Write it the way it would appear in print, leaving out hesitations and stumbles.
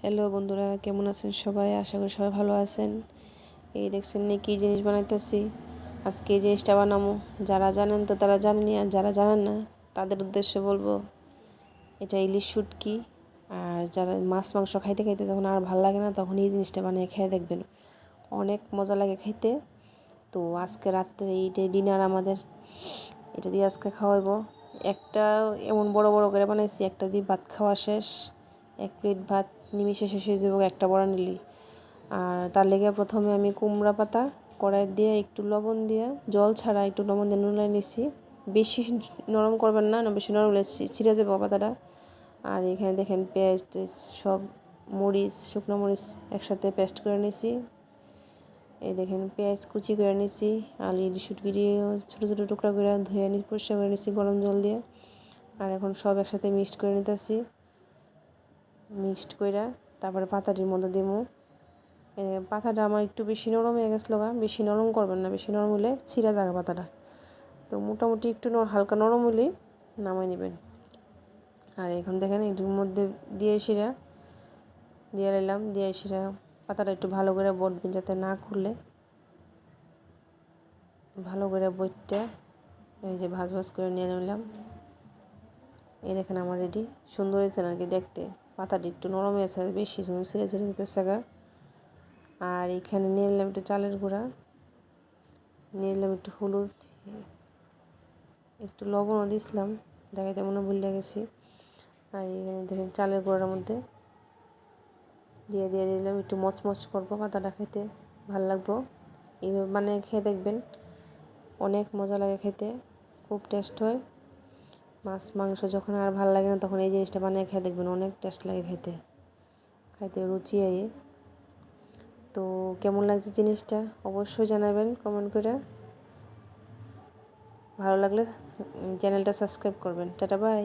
Hello বন্ধুরা, কেমন আছেন সবাই? আশা করি সবাই ভালো আছেন। এই দেখছেন নি কী জিনিস বানাইতেছি। আজকে এই জিনিসটা বানাবো। যারা জানেন তো তারা জানেনই, আর যারা জানেন না তাদের উদ্দেশ্যে বলবো, এটা ইলিশ শুটকি। আর যারা মাছ মাংস খাইতে খাইতে যখন আর ভালো লাগে না, তখন এই জিনিসটা বানিয়ে খেয়ে দেখবেন, অনেক মজা লাগে খাইতে। তো আজকে রাত্রে এইটাই ডিনার আমাদের, এটা দিয়ে আজকে খাওয়াবো। একটা এমন বড় বড় করে বানাইছি, একটা দিয়ে ভাত খাওয়া শেষ। 1 প্লেট ভাত নিমিষে শেষ হয়ে যাবো একটা বড়া নিলি। আর তার লেগে প্রথমে আমি কুমড়া পাতা কড়াই দিয়ে একটু লবণ দিয়ে, জল ছাড়া একটু লবণ দিয়ে নুন নিছি। বেশি নরম করবেন না, বেশি নরম হলে ছিঁড়ে যাবে পাতাটা। আর এখানে দেখেন পেঁয়াজ সব মরিচ, শুকনো মরিচ একসাথে পেস্ট করে নিছি। এই দেখেন পেঁয়াজ কুচি করে নিছি। আর ইলিশ শুটকি দিয়ে ছোটো ছোটো টুকরা করে ধুয়ে পরিষ্কার করে নিছি গরম জল দিয়ে। আর এখন সব একসাথে মিক্সড করে নিতেছি। মিক্সড করে তারপরে পাতাটির মধ্যে দিমু। পাতাটা আমার একটু বেশি নরম হয়ে গেছিলো, বেশি নরম করবেন না, বেশি নরম হলে ছিঁড়া যাবে পাতাটা। তো মোটামুটি একটু হালকা নরম হলেই নামাই নেবেন। আর এখন দেখেন এটির মধ্যে দিয়ে নিলাম, দিয়ে পাতাটা একটু ভালো করে বটবেন যাতে না খুলে। ভালো করে বইটা এই যে ভাজ করে নিয়ে নিলাম। এই দেখেন আমার রেডি। সুন্দর হয়েছে নাকি দেখতে? পাতাটি একটু নরম হয়েছে, বেশি সুন্দর ছিঁড়ে ছিঁড়ে যেতেছে গা। আর এখানে নিয়ে নিলাম একটু চালের গুঁড়া, নিয়ে নিলাম একটু হলুদ, একটু লবণও দিয়েছিলাম, দেখাইতে মনে ভুলে গেছি। আর এখানে দেখেন চালের গুঁড়ার মধ্যে দিয়ে দিলাম, একটু মচমচ করবো, পাতাটা খেতে ভালো লাগবো। এইভাবে বানিয়ে খেয়ে দেখবেন, অনেক মজা লাগে খেতে, খুব টেস্ট হয়। মাছ মাংস যখন আর ভালো লাগে না, তখন এই জিনিসটা বানিয়ে খেয়ে দেখবেন, অনেক টেস্ট লাগে খেতে, খাইতে রুচি আয়ে। তো কেমন লাগছে জিনিসটা অবশ্যই জানাবেন কমেন্ট করে। ভালো লাগলে চ্যানেলটা সাবস্ক্রাইব করবেন। Tata bye.